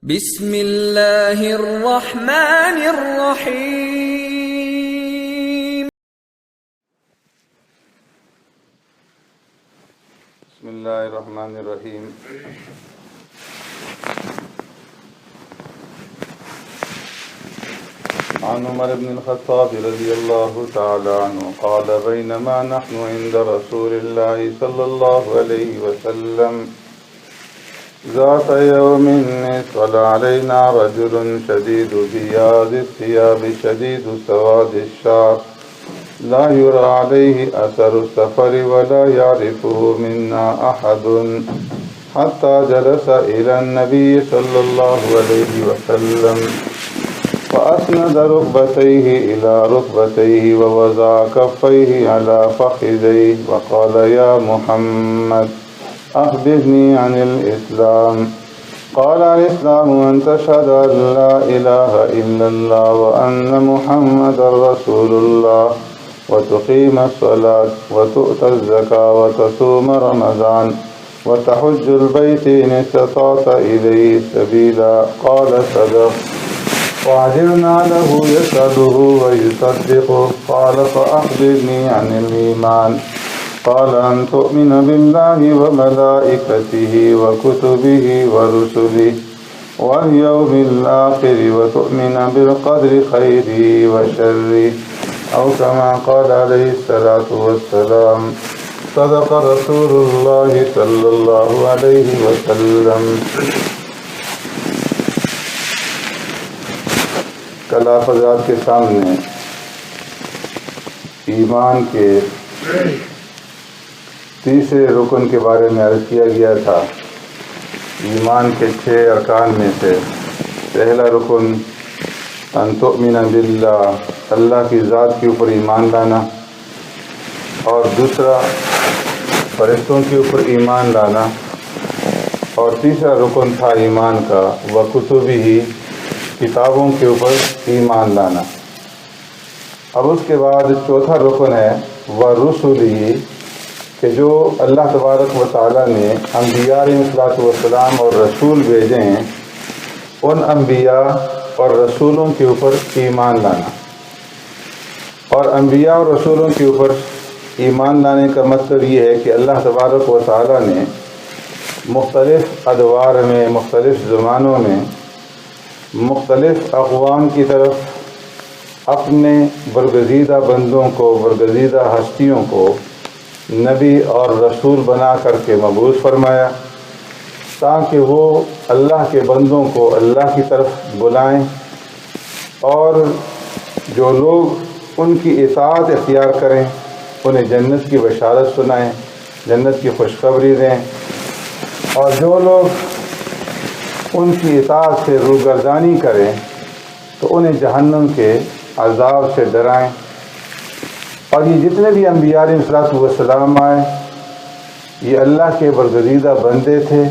بسم اللہ الرحمن الرحیم. بسم اللہ الرحمن الرحیم. عن عمر بن الخطاب رضی اللہ تعالی عنہ قال بینما نحن عند رسول اللہ صلی اللہ علیہ وسلم ذات يوم طلع علينا رجل شديد بياض الثياب شديد سواد الشعر لا يرى عليه أثر السفر ولا يعرفه منا أحد حتى جلس إلى النبي صلى الله عليه وسلم فأسند ركبتيه إلى ركبتيه ووضع كفيه على فخذيه وقال يا محمد أخبرني عن الإسلام. قال الإسلام أن تشهد أن لا إله إلا الله وأن محمد رسول الله وتقيم الصلاة وتؤتى الزكاة وتصوم رمضان وتحج البيت إن استطعت إليه سبيلا. قال صدق. وعجبنا له يسأله ويصدقه. قال فأخبرني عن الإيمان. قال أن تؤمن بالله وملائكته وكتبه ورسله واليوم الآخر وتؤمن بالقدر خيره وشره أو كما قال عليه الصلاة والسلام. صدق رسول الله صلى الله عليه وسلم. کل آپ حضرات کے سامنے ایمان کے تیسرے رکن کے بارے میں عرض کیا گیا تھا. ایمان کے 6 ارکان میں سے پہلا رکن ان تؤمن باللہ، اللہ کی ذات کے اوپر ایمان لانا، اور دوسرا فرشتوں کے اوپر ایمان لانا، اور تیسرا رکن تھا ایمان کا وکتبہ، کتابوں کے اوپر ایمان لانا. اب اس کے بعد چوتھا رکن ہے ورسلہ، کہ جو اللہ تبارک و تعالیٰ نے انبیاء علیہ السلام اور رسول بھیجے ہیں، ان انبیاء اور رسولوں کے اوپر ایمان لانا. اور انبیاء اور رسولوں کے اوپر ایمان لانے کا مطلب یہ ہے کہ اللہ تبارک و تعالیٰ نے مختلف ادوار میں، مختلف زمانوں میں، مختلف اقوام کی طرف اپنے برگزیدہ بندوں کو، برگزیدہ ہستیوں کو نبی اور رسول بنا کر کے مبعوث فرمایا، تاکہ وہ اللہ کے بندوں کو اللہ کی طرف بلائیں، اور جو لوگ ان کی اطاعت اختیار کریں انہیں جنت کی بشارت سنائیں، جنت کی خوشخبری دیں، اور جو لوگ ان کی اطاعت سے روگردانی کریں تو انہیں جہنم کے عذاب سے ڈرائیں. اور یہ جتنے بھی انبیاء علیہ السلام آئے یہ اللہ کے برگزیدہ بندے تھے،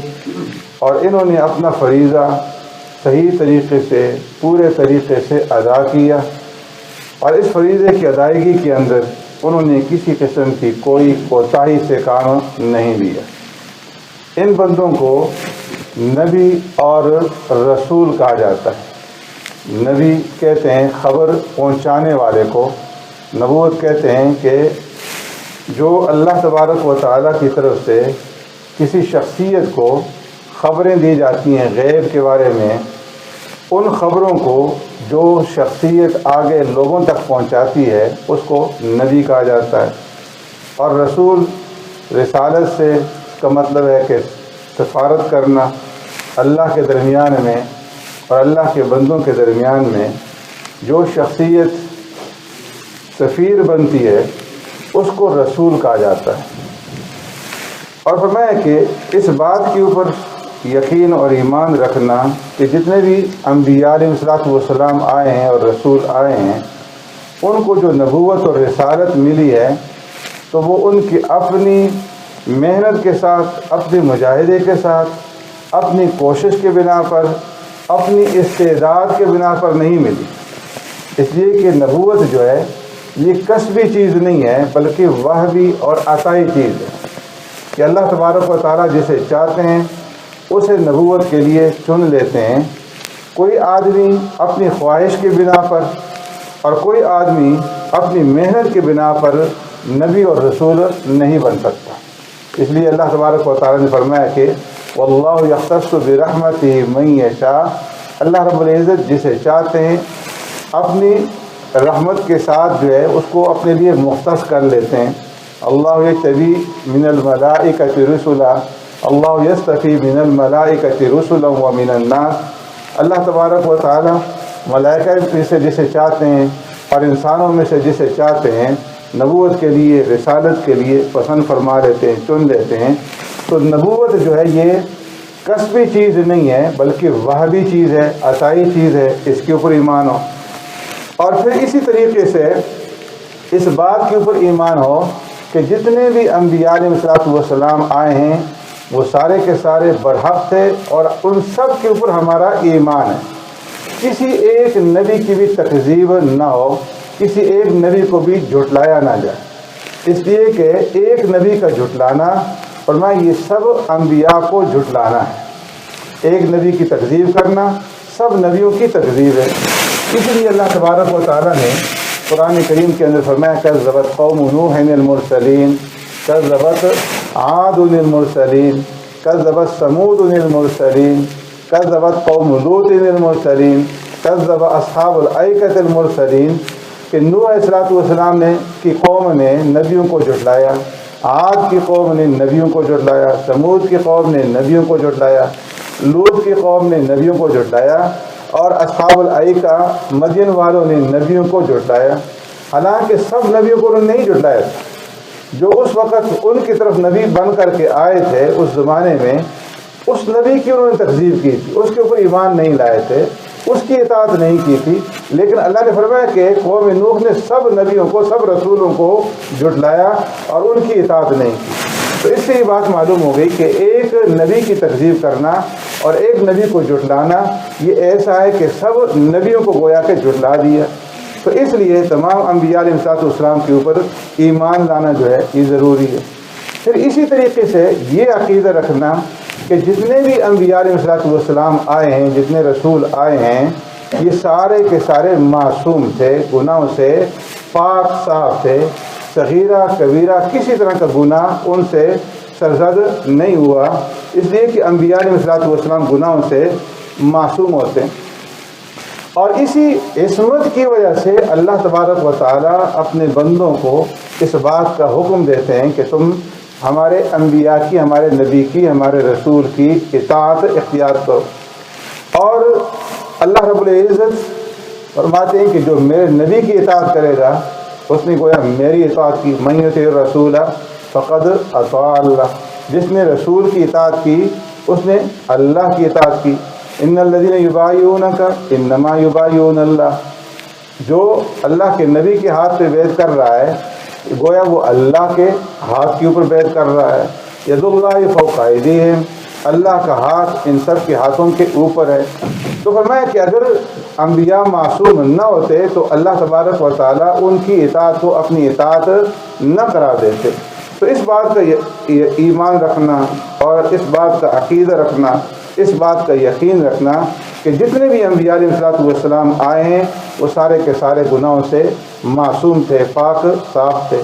اور انہوں نے اپنا فریضہ صحیح طریقے سے، پورے طریقے سے ادا کیا، اور اس فریضے کی ادائیگی کے اندر انہوں نے کسی قسم کی کوئی کوتاہی سے کام نہیں لیا. ان بندوں کو نبی اور رسول کہا جاتا ہے. نبی کہتے ہیں خبر پہنچانے والے کو، نبوت کہتے ہیں کہ جو اللہ تبارک و تعالیٰ کی طرف سے کسی شخصیت کو خبریں دی جاتی ہیں غیب کے بارے میں، ان خبروں کو جو شخصیت آگے لوگوں تک پہنچاتی ہے اس کو نبی کہا جاتا ہے. اور رسول رسالت سے اس کا مطلب ہے کہ سفارت کرنا اللہ کے درمیان میں اور اللہ کے بندوں کے درمیان میں جو شخصیت سفیر بنتی ہے اس کو رسول کہا جاتا ہے. اور فرمایا کہ اس بات کے اوپر یقین اور ایمان رکھنا کہ جتنے بھی انبیاء علیہ السلام آئے ہیں اور رسول آئے ہیں ان کو جو نبوت اور رسالت ملی ہے تو وہ ان کی اپنی محنت کے ساتھ، اپنے مجاہدے کے ساتھ، اپنی کوشش کے بنا پر، اپنی استعداد کے بنا پر نہیں ملی. اس لیے کہ نبوت جو ہے یہ کسبی چیز نہیں ہے بلکہ وہبی اور عطائی چیز ہے، کہ اللہ تبارک و تعالیٰ جسے چاہتے ہیں اسے نبوت کے لیے چن لیتے ہیں۔ کوئی آدمی اپنی خواہش کی بنا پر اور کوئی آدمی اپنی محنت کی بنا پر نبی اور رسول نہیں بن سکتا۔ اس لیے اللہ تبارک و تعالیٰ نے فرمایا کہ واللہ یختص برحمتہ من یشاء، اللہ رب العزت جسے چاہتے ہیں اپنی رحمت کے ساتھ جو ہے اس کو اپنے لیے مختص کر لیتے ہیں۔ اللہ یجتبی من الملائکۃ رسلا، اللہ یصطفی من الملائکۃ رسلا ومن الناس، اللہ تبارک و تعالیٰ ملائکہ میں سے جسے چاہتے ہیں اور انسانوں میں سے جسے چاہتے ہیں نبوت کے لیے، رسالت کے لیے پسند فرما لیتے ہیں، چن لیتے ہیں۔ تو نبوت جو ہے یہ کسبی چیز نہیں ہے بلکہ وہبی چیز ہے، عطائی چیز ہے، اس کے اوپر ایمان ہو۔ اور پھر اسی طریقے سے اس بات کے اوپر ایمان ہو کہ جتنے بھی انبیاء علیہ السلام آئے ہیں وہ سارے کے سارے برحق تھے اور ان سب کے اوپر ہمارا ایمان ہے۔ کسی ایک نبی کی بھی تکذیب نہ ہو، کسی ایک نبی کو بھی جھٹلایا نہ جائے، اس لیے کہ ایک نبی کا جھٹلانا فرمایا یہ سب انبیاء کو جھٹلانا ہے۔ ایک نبی کی تکذیب کرنا سب نبیوں کی تکذیب ہے۔ اس لیے اللہ تبارک و تعالیٰ نے قرآن کریم کے اندر فرمایا کذبت قوم نوح المرسلین، کذبت عاد المرسلین، کذبت ثمود المرسلین، کذبت قوم لوط المرسلین، کذب اصحاب الایکۃ المرسلین، کہ نوح علیہ السلام نے کی قوم نے نبیوں کو جھٹلایا، عاد کی قوم نے نبیوں کو جھٹلایا، ثمود کی قوم نے نبیوں کو جھٹلایا، لوط کی قوم نے نبیوں کو جھٹلایا، اور اصحاب الایکہ مدین والوں نے نبیوں کو جھٹلایا۔ حالانکہ سب نبیوں کو انہوں نے نہیں جھٹلایا تھا، جو اس وقت ان کی طرف نبی بن کر کے آئے تھے اس زمانے میں اس نبی کی انہوں نے تکذیب کی تھی، اس کے اوپر ایمان نہیں لائے تھے، اس کی اطاعت نہیں کی تھی۔ لیکن اللہ نے فرمایا کہ قوم نوح نے سب نبیوں کو، سب رسولوں کو جھٹلایا اور ان کی اطاعت نہیں کی۔ تو اس سے یہ بات معلوم ہو گئی کہ ایک نبی کی تکذیب کرنا اور ایک نبی کو جھٹلانا یہ ایسا ہے کہ سب نبیوں کو گویا کہ جھٹلا دیا۔ تو اس لیے تمام انبیاء علیہ السلام کے اوپر ایمان لانا جو ہے یہ ضروری ہے۔ پھر اسی طریقے سے یہ عقیدہ رکھنا کہ جتنے بھی انبیاء علیہ السلام آئے ہیں، جتنے رسول آئے ہیں، یہ سارے کے سارے معصوم تھے، گناہوں سے پاک صاف تھے، صغیرہ کبیرہ کسی طرح کا گناہ ان سے سرزد نہیں ہوا، اس لیے کہ انبیاء علیہ السلام گناہوں سے معصوم ہوتے ہیں۔ اور اسی عصمت کی وجہ سے اللہ تبارک و تعالیٰ اپنے بندوں کو اس بات کا حکم دیتے ہیں کہ تم ہمارے انبیاء کی، ہمارے نبی کی، ہمارے رسول کی اطاعت اختیار کرو۔ اور اللہ رب العزت فرماتے ہیں کہ جو میرے نبی کی اطاعت کرے گا اس نے گویا میری اطاعت کی، من یطیع الرسول فقد اطاع اللہ، جس نے رسول کی اطاعت کی اس نے اللہ کی اطاعت کی۔ ان الذین یبایعونک انما یبایعون اللہ، جو اللہ کے نبی کے ہاتھ پہ بیعت کر رہا ہے گویا وہ اللہ کے ہاتھ کے اوپر بیعت کر رہا ہے۔ ید اللہ فوق ایدیہم، اللہ کا ہاتھ ان سب کے ہاتھوں کے اوپر ہے۔ تو فرمایا کہ اگر انبیاء معصوم نہ ہوتے تو اللہ تبارک و تعالیٰ ان کی اطاعت کو اپنی اطاعت نہ قرار دیتے۔ تو اس بات کا ایمان رکھنا اور اس بات کا عقیدہ رکھنا، اس بات کا یقین رکھنا کہ جتنے بھی انبیاء علیہ السلام آئے ہیں وہ سارے کے سارے گناہوں سے معصوم تھے، پاک صاف تھے۔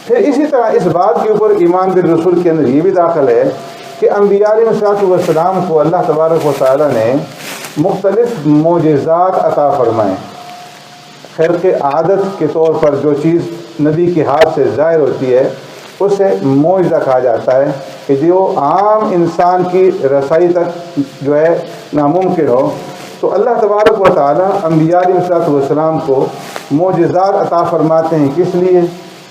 پھر اسی طرح اس بات کے اوپر ایمان بالرسول کے اندر یہ بھی داخل ہے کہ انبیاء علیہ السلام کو اللہ تبارک و تعالیٰ نے مختلف معجزات عطا فرمائے۔ خرق عادت کے طور پر جو چیز نبی کے ہاتھ سے ظاہر ہوتی ہے اسے معجزہ کہا جاتا ہے، کہ جو عام انسان کی رسائی تک جو ہے ناممکن ہو۔ تو اللہ تبارک و تعالیٰ انبیاء علیہ السلام کو معجزات عطا فرماتے ہیں، کس لیے؟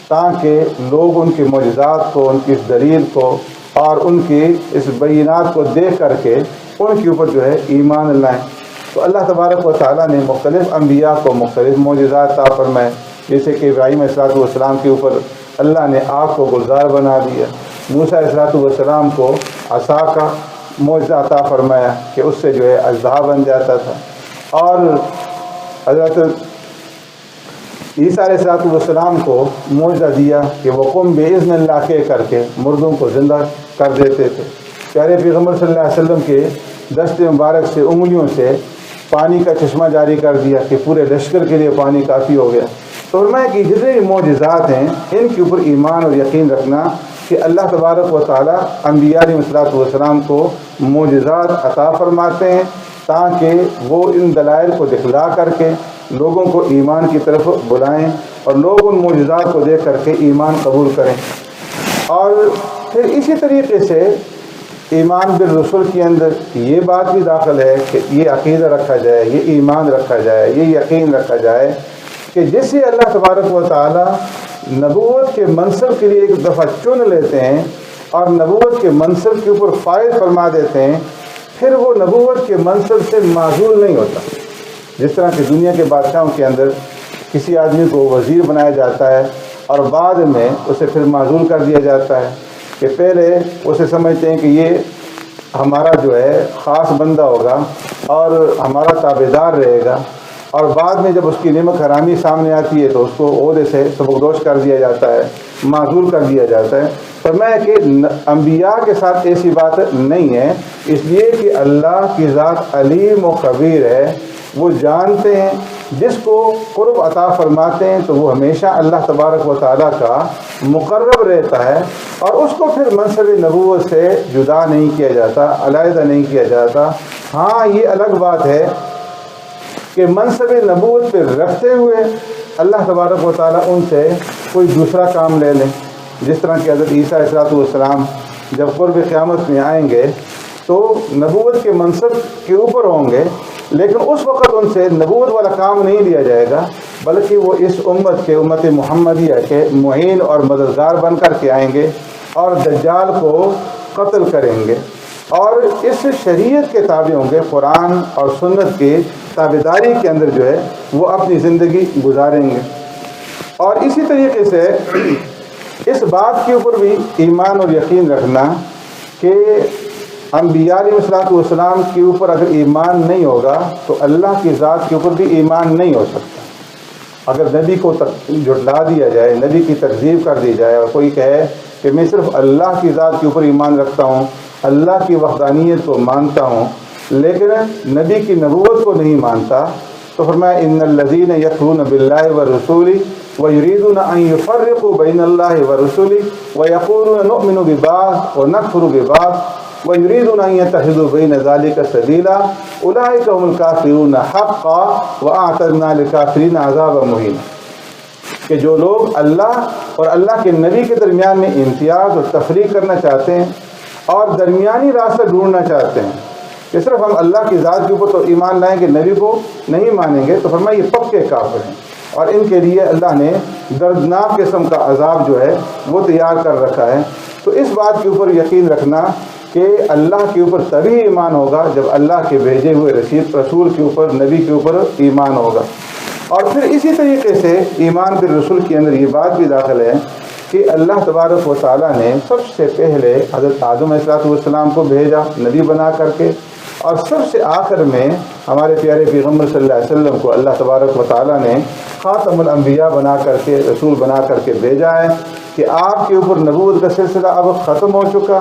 تاکہ لوگ ان کی معجزات کو، ان کی اس دلیل کو اور ان کی اس بینات کو دیکھ کر کے ان کے اوپر جو ہے ایمان لائیں۔ تو اللہ تبارک و تعالیٰ نے مختلف انبیاء کو مختلف معجزات عطا فرمائے، جیسے کہ ابراہیم علیہ السلام کے اوپر اللہ نے آگ کو گلزار بنا دیا، موسیٰ علیہ السلام کو عصا کا معجزہ عطا فرمایا کہ اس سے جو ہے اژدہا بن جاتا تھا، اور حضرت عیسیٰ علیہ السلام کو معجزہ دیا کہ وہ قم بإذن اللہ کہہ کر کے مردوں کو زندہ کر دیتے تھے۔ پیارے پیغمبر صلی اللہ علیہ وسلم کے دست مبارک سے انگلیوں سے پانی کا چشمہ جاری کر دیا کہ پورے لشکر کے لیے پانی کافی ہو گیا۔ تو فرمایا کہ جتنے بھی معجزات ہیں ان کے اوپر ایمان اور یقین رکھنا کہ اللہ تبارک و تعالیٰ انبیاء علیہ السلام کو معجزات عطا فرماتے ہیں تاکہ وہ ان دلائل کو دکھلا کر کے لوگوں کو ایمان کی طرف بلائیں اور لوگ ان معجزات کو دیکھ کر کے ایمان قبول کریں۔ اور پھر اسی طریقے سے ایمان بالرسل کے اندر یہ بات بھی داخل ہے کہ یہ عقیدہ رکھا جائے، یہ ایمان رکھا جائے، یہ یقین رکھا جائے کہ جسے اللہ تبارک و تعالیٰ نبوت کے منصب کے لیے ایک دفعہ چن لیتے ہیں اور نبوت کے منصب کے اوپر فائز فرما دیتے ہیں، پھر وہ نبوت کے منصب سے معزول نہیں ہوتا۔ جس طرح کہ دنیا کے بادشاہوں کے اندر کسی آدمی کو وزیر بنایا جاتا ہے اور بعد میں اسے پھر معزول کر دیا جاتا ہے کہ پہلے اسے سمجھتے ہیں کہ یہ ہمارا جو ہے خاص بندہ ہوگا اور ہمارا تابعدار رہے گا، اور بعد میں جب اس کی نمک حرامی سامنے آتی ہے تو اس کو عہدے سے سبکدوش کر دیا جاتا ہے، معزول کر دیا جاتا ہے۔ فرمایا کہ انبیاء کے ساتھ ایسی بات نہیں ہے، اس لیے کہ اللہ کی ذات علیم و خبیر ہے، وہ جانتے ہیں جس کو قرب عطا فرماتے ہیں تو وہ ہمیشہ اللہ تبارک و تعالیٰ کا مقرب رہتا ہے، اور اس کو پھر منصب نبوت سے جدا نہیں کیا جاتا، علیحدہ نہیں کیا جاتا۔ ہاں یہ الگ بات ہے کہ منصب نبوت پہ رکھتے ہوئے اللہ تبارک و تعالیٰ ان سے کوئی دوسرا کام لے لیں، جس طرح کہ حضرت عیسیٰ علیہ السلام جب قرب قیامت میں آئیں گے تو نبوت کے منصب کے اوپر ہوں گے، لیکن اس وقت ان سے نبوت والا کام نہیں لیا جائے گا، بلکہ وہ اس امت کے امت محمدیہ کے معین اور مددگار بن کر کے آئیں گے اور دجال کو قتل کریں گے اور اس شریعت کے تابع ہوں گے، قرآن اور سنت کی تابعداری کے اندر جو ہے وہ اپنی زندگی گزاریں گے۔ اور اسی طریقے سے اس بات کے اوپر بھی ایمان اور یقین رکھنا کہ انبیاء علیہ السلام کے اوپر اگر ایمان نہیں ہوگا تو اللہ کی ذات کے اوپر بھی ایمان نہیں ہو سکتا۔ اگر نبی کو جھٹلا دیا جائے، نبی کی تکذیب کر دی جائے اور کوئی کہے کہ میں صرف اللہ کی ذات کے اوپر ایمان رکھتا ہوں، اللہ کی وحدانیت کو مانتا ہوں، لیکن نبی کی نبوت کو نہیں مانتا، تو فرمایا ان الذین یکفرون باللہ ورسولہ ویریدون ان یفرقوا بین اللہ ورسولہ ویقولون نؤمن ببعض ونکفر ببعض ویریدون ان یتخذوا بین ذلک سبیلا اولئک هم الکافرون حقا واعتدنا للکافرین عذابا مہینا۔ کہ جو لوگ اللہ اور اللہ کے نبی کے درمیان میں امتیاز اور تفریق کرنا چاہتے ہیں اور درمیانی راستہ ڈھونڈنا چاہتے ہیں کہ صرف ہم اللہ کی ذات کے اوپر تو ایمان لائیں گے، نبی کو نہیں مانیں گے، تو فرمایا یہ پکے کافر ہیں اور ان کے لیے اللہ نے دردناک قسم کا عذاب جو ہے وہ تیار کر رکھا ہے۔ تو اس بات کے اوپر یقین رکھنا کہ اللہ کے اوپر تبھی ایمان ہوگا جب اللہ کے بھیجے ہوئے رسول کے اوپر، نبی کے اوپر ایمان ہوگا۔ اور پھر اسی طریقے سے ایمان بالرسول کے اندر یہ بات بھی داخل ہے کہ اللہ تبارک و تعالیٰ نے سب سے پہلے حضرت آدم علیہ السلام کو بھیجا نبی بنا کر کے، اور سب سے آخر میں ہمارے پیارے پیغمبر صلی اللہ علیہ وسلم کو اللہ تبارک و تعالیٰ نے خاتم الانبیاء بنا کر کے، رسول بنا کر کے بھیجا ہے کہ آپ کے اوپر نبوت کا سلسلہ اب ختم ہو چکا،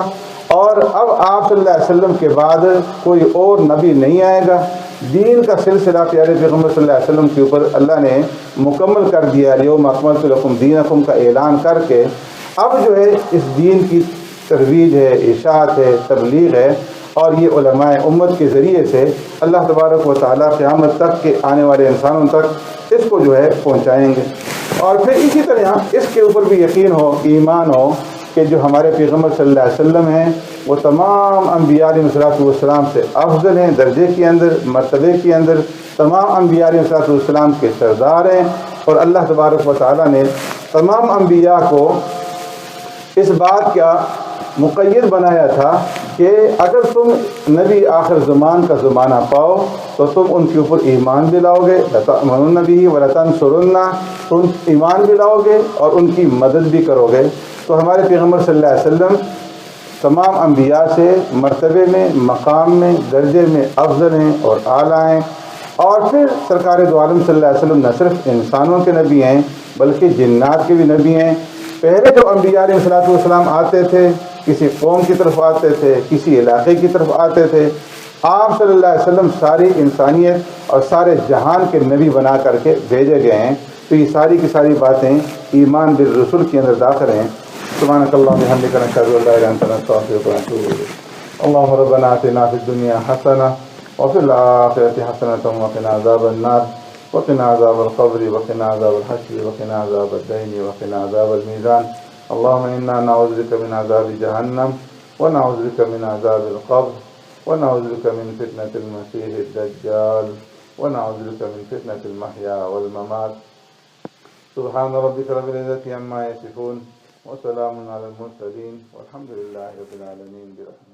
اور اب آپ صلی اللہ علیہ وسلم کے بعد کوئی اور نبی نہیں آئے گا۔ دین کا سلسلہ پیارے پیغمبر صلی اللہ علیہ وسلم کے اوپر اللہ نے مکمل کر دیا، الیوم اکملت لکم دینکم کا اعلان کر کے اب جو ہے اس دین کی ترویج ہے، اشاعت ہے، تبلیغ ہے، اور یہ علماء امت کے ذریعے سے اللہ تبارک و تعالیٰ قیامت تک کے آنے والے انسانوں تک اس کو جو ہے پہنچائیں گے۔ اور پھر اسی طرح اس کے اوپر بھی یقین ہو، ایمان ہو کہ جو ہمارے پیغمبر صلی اللہ علیہ وسلم ہیں وہ تمام انبیاء علیہ السلام سے افضل ہیں، درجے کے اندر، مرتبے کے اندر تمام انبیاء علیہ السلام کے سردار ہیں، اور اللہ تبارک و تعالیٰ نے تمام انبیاء کو اس بات کا مقید بنایا تھا کہ اگر تم نبی آخر زمان کا زمانہ پاؤ تو تم ان کے اوپر ایمان بھی لاؤ گے، لَتَؤْمِنُنَّ بِهِ وَلَتَنْصُرُنَّهُ، تم ایمان بھی لاؤ گے اور ان کی مدد بھی کرو گے۔ تو ہمارے پیغمبر صلی اللہ علیہ وسلم تمام انبیاء سے مرتبے میں، مقام میں، درجے میں افضل ہیں اور اعلیٰ ہیں۔ اور پھر سرکار دو عالم صلی اللہ علیہ وسلم نہ صرف انسانوں کے نبی ہیں بلکہ جنات کے بھی نبی ہیں۔ پہلے جو انبیاء علیہ السلام آتے تھے کسی قوم کی طرف آتے تھے، کسی علاقے کی طرف آتے تھے، آپ صلی اللہ علیہ وسلم ساری انسانیت اور سارے جہان کے نبی بنا کر کے بھیجے گئے ہیں. تو یہ ساری کی ساری باتیں ایمان بالرسول کے اندر داخل ہیں. سبحانک اللہم وبحمدک نشہد ان لا الہ الا انت نستغفرک ونتوب الیک. اللهم ربنا آتنا في الدنيا حسنة وفي الآخرة حسنة وقنا عذاب النار وقنا عذاب القبر وقنا عذاب الحشر وقنا عذاب الدين وقنا عذاب الميزان. اللهم إنا نعوذ بك من عذاب جهنم ونعوذ بك من عذاب القبر ونعوذ بك من فتنة المسيح الدجال ونعوذ بك من فتنة المحيا والممات. سبحان ربك رب العزة عما يصفون وسلام على المرسلين والحمد لله رب العالمين برحمته.